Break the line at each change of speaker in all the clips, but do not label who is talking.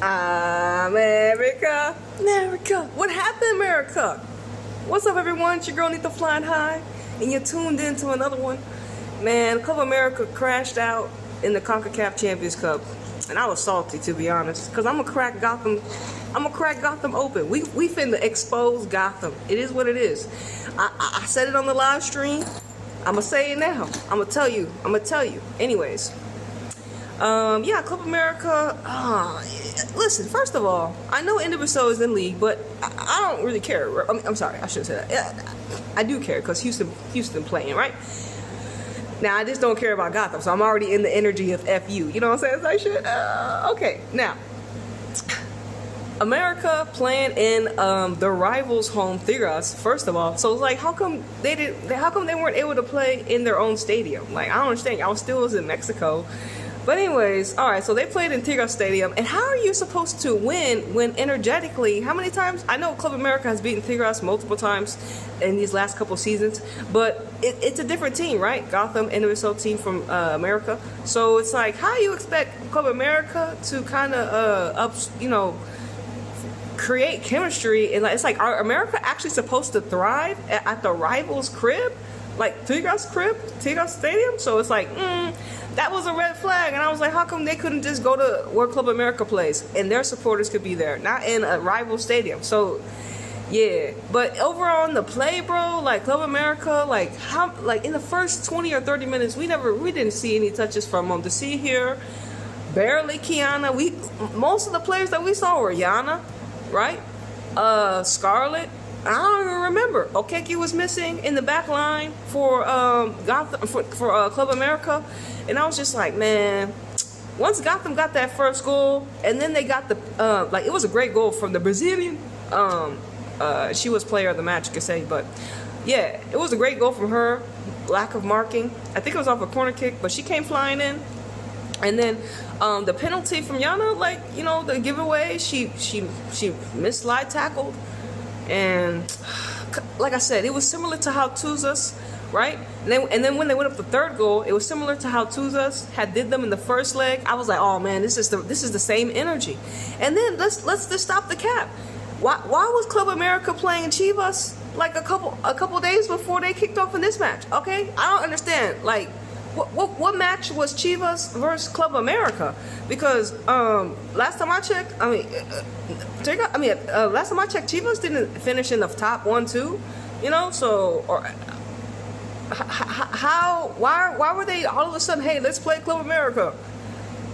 America, America. What happened, America? What's up, everyone? It's your girl, Nita Flying High, and you're tuned in to another one. Man, Club America crashed out in the CONCACAF Champions Cup, and I was salty, to be honest, because I'm gonna crack Gotham. I'm gonna crack Gotham open. We finna expose Gotham. It is what it is. I said it on the live stream. I'm gonna say it now. I'm gonna tell you. Anyways. Yeah, Club America. Listen, first of all, I know NWSL is in league, but I don't really care. I'm sorry, I shouldn't say that. Yeah, I do care because Houston playing, right? Now I just don't care about Gotham, so I'm already in the energy of FU. You know what I'm saying? I should. Okay, now America playing in the rivals' home, Tigres. First of all, so it's like, how come they weren't able to play in their own stadium? Like, I don't understand. I was in Mexico. But anyways, all right, so they played in Tigres Stadium, and how are you supposed to win when energetically, how many times? I know Club America has beaten Tigres multiple times in these last couple seasons, but it's a different team, right? Gotham, NWSL team from America. So it's like, how do you expect Club America to kind of, create chemistry? And it's like, are America actually supposed to thrive at the rival's crib? Like Tigres Stadium? So it's like, that was a red flag, and I was like, how come they couldn't just go to where Club America plays and their supporters could be there, not in a rival stadium? So yeah, but overall in the play, bro, like Club America, like in the first 20 or 30 minutes, we didn't see any touches from them. To see here, barely Kiana. Most of the players that we saw were Yana, right? Scarlett. I don't even remember. Okeki was missing in the back line for Gotham for Club America, and I was just like, man. Once Gotham got that first goal, and then they got the it was a great goal from the Brazilian. She was player of the match, you could say, but yeah, it was a great goal from her. Lack of marking. I think it was off a corner kick, but she came flying in. And then the penalty from Yana, the giveaway, she mid-slide tackled. And like I said, it was similar to how Tuzas, right? And then when they went up the third goal, it was similar to how Tuzas did them in the first leg. I was like, oh man, this is the same energy. And then let's just stop the cap. Why was Club America playing Chivas like a couple days before they kicked off in this match? Okay, I don't understand. Like, what match was Chivas versus Club America? Because last time I checked, last time I checked, Chivas didn't finish in the top 1-2. So why were they all of a sudden, hey, let's play Club America,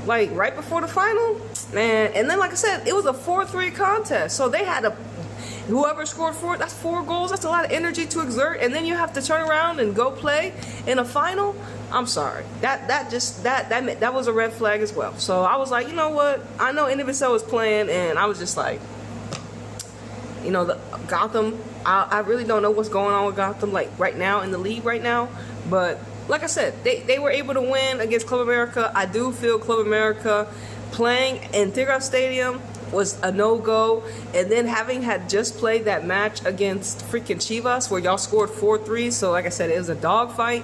like right before the final, man? And then, like I said, it was a 4-3 contest, so they had whoever scored that's 4 goals. That's a lot of energy to exert, and then you have to turn around and go play in a final. I'm sorry. That was a red flag as well. So I was like, you know what? I know NWSL was playing, and I was just like, the Gotham. I really don't know what's going on with Gotham, like right now in the league right now. But like I said, they were able to win against Club America. I do feel Club America playing in Tigres Stadium was a no-go, and then having had just played that match against freaking Chivas where y'all scored 4-3. So like I said, it was a dogfight.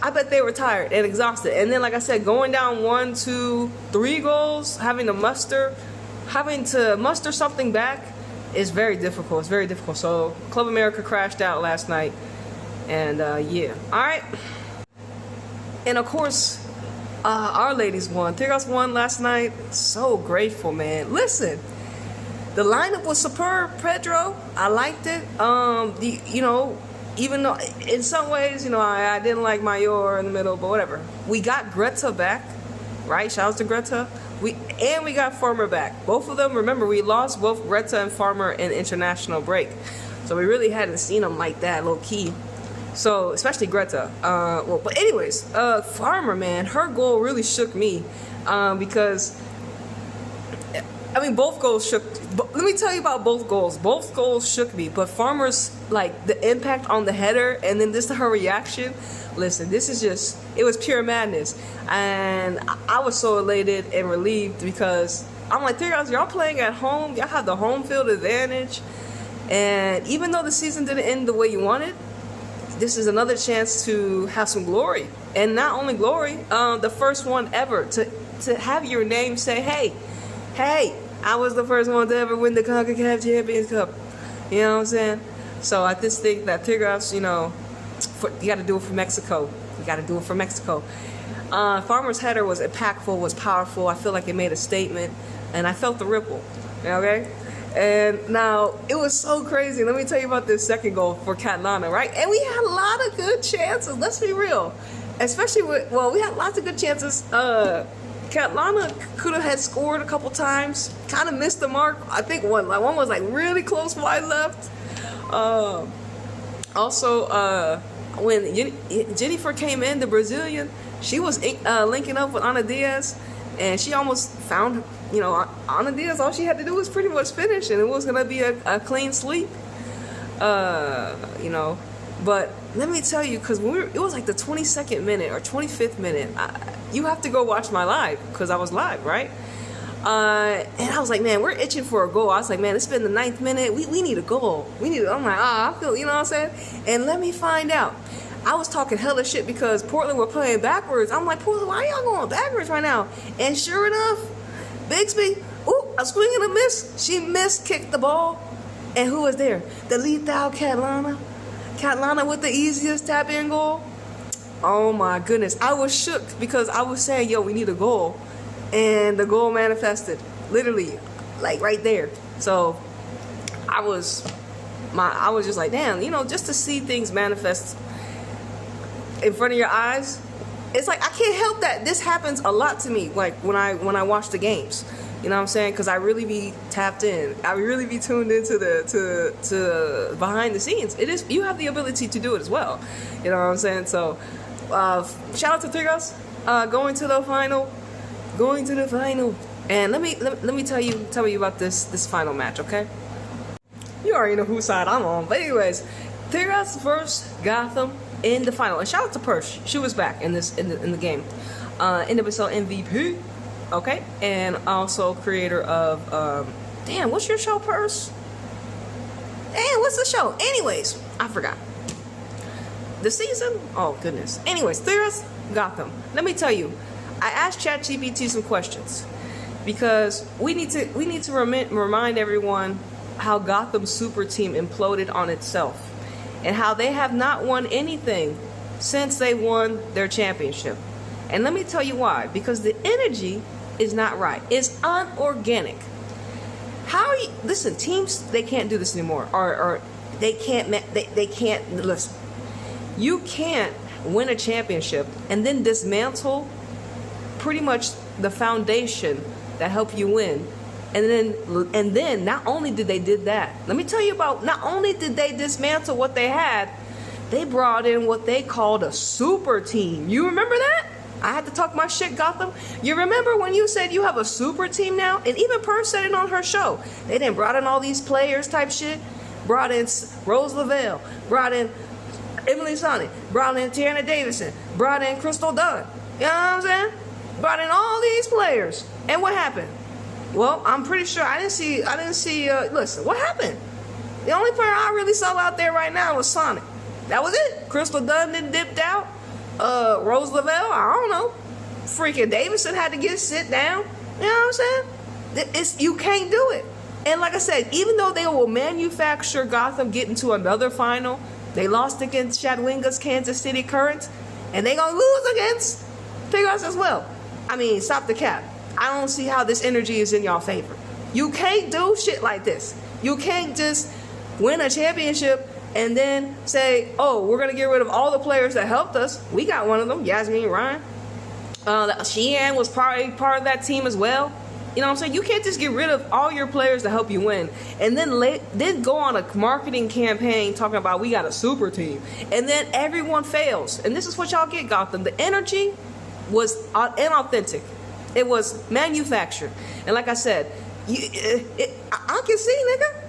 I bet they were tired and exhausted. And then, like I said, going down 1, 2, 3 goals, having to muster something back is very difficult. It's very difficult. So Club America crashed out last night. And yeah. All right. And of course, our ladies won. Tigres won last night. So grateful, man. Listen, the lineup was superb, Pedro. I liked it. Even though in some ways, I didn't like Mayor in the middle, but whatever. We got Greta back, right? Shout out to Greta. We got Farmer back. Both of them, remember, we lost both Greta and Farmer in international break. So we really hadn't seen them like that, low key. So, especially Greta. But anyways, Farmer, man, her goal really shook me. Because both goals shook. Let me tell you about both goals. Both goals shook me. But Farmer's, the impact on the header and then just her reaction. Listen, it was pure madness. And I was so elated and relieved because I'm like, y'all playing at home. Y'all have the home field advantage. And even though the season didn't end the way you wanted, this is another chance to have some glory. And not only glory, the first one ever to have your name say, hey, Hey, I was the first one to ever win the CONCACAF Champions Cup. You know what I'm saying? So I just think that Tigres, you know, you got to do it for Mexico. You got to do it for Mexico. Farmer's header was impactful, was powerful. I feel like it made a statement, and I felt the ripple. Okay? And now, it was so crazy. Let me tell you about this second goal for Catalana, right? And we had a lot of good chances. Let's be real. Especially with, well, we had lots of good chances. Catalana could have had scored a couple times. Kind of missed the mark. I think one was like really close wide left. Also, when Jennifer came in, the Brazilian, she was linking up with Ana Diaz, and she almost found, you know, Ana Diaz. All she had to do was pretty much finish, and it was gonna be a clean sweep. You know, but let me tell you, because it was like the 22nd minute or 25th minute. You have to go watch my live because I was live, right? And I was like, man, we're itching for a goal. I was like, man, it's been the 9th minute. We need a goal. I'm like, I feel, you know what I'm saying? And let me find out. I was talking hella shit because Portland were playing backwards. I'm like, Portland, why y'all going backwards right now? And sure enough, Bixby, a swing and a miss. She kicked the ball. And who was there? The lethal Catalana. Catalana with the easiest tap-in goal. Oh my goodness. I was shook because I was saying, yo, we need a goal. And the goal manifested. Literally, like right there. So I was just like, damn, you know, just to see things manifest in front of your eyes, it's like I can't help that. This happens a lot to me, like when I watch the games. You know what I'm saying? Because I really be tapped in. I really be tuned into to behind the scenes. It is, you have the ability to do it as well. You know what I'm saying? So shout out to Tigres going to the final. And let me tell you about this final match, okay? You already know whose side I'm on. But anyways, Tigres versus Gotham in the final. And shout out to Purse. She was back in the game. NWSL MVP. Okay, and also creator of damn, what's your show, Purse? Damn, what's the show? Anyways, I forgot. The season? Oh goodness. Anyways, Tigres, Gotham. Let me tell you, I asked ChatGPT some questions because we need to remind everyone how Gotham's super team imploded on itself and how they have not won anything since they won their championship. And let me tell you why. Because the energy is not right. It's unorganic. How are you? Listen, teams, they can't do this anymore, or they can't. They can't listen. You can't win a championship and then dismantle pretty much the foundation that helped you win. And then not only did they did that, let me tell you about. Not only did they dismantle what they had, they brought in what they called a super team. You remember that? I had to talk my shit, Gotham. You remember when you said you have a super team now? And even Purse said it on her show. They didn't brought in all these players type shit. Brought in Rose Lavelle. Brought in Emily Sonny. Brought in Tiana Davison. Brought in Crystal Dunn. You know what I'm saying? Brought in all these players. And what happened? Well, I'm pretty sure I didn't see, listen, what happened? The only player I really saw out there right now was Sonic. That was it. Crystal Dunn then dipped out. Rose Lavelle, I don't know. Freaking Davidson had to sit down. You know what I'm saying? You can't do it. And like I said, even though they will manufacture Gotham getting to another final, they lost against Shadwinga's Kansas City Current, and they gonna lose against Tigres as well. I mean, stop the cap. I don't see how this energy is in y'all favor. You can't do shit like this. You can't just win a championship and then say, oh, we're going to get rid of all the players that helped us. We got one of them, Yasmin Ryan. Sheehan was part of that team as well. You know what I'm saying? You can't just get rid of all your players to help you win and then go on a marketing campaign talking about we got a super team. And then everyone fails. And this is what y'all get, Gotham. The energy was inauthentic. It was manufactured. And like I said, I can see, nigga.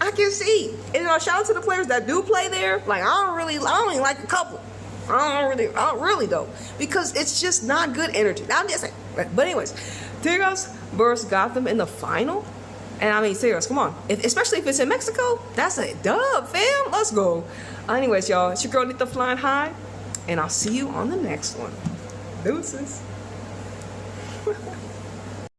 I can see. And shout out to the players that do play there. Like I don't even like a couple. I don't really though, because it's just not good energy. I'm just saying. But anyways, Tigres versus Gotham in the final. And I mean, Tigres, come on. Especially if it's in Mexico, that's a dub, fam. Let's go. Anyways, y'all, it's your girl Nita Flying High, and I'll see you on the next one. Deuces.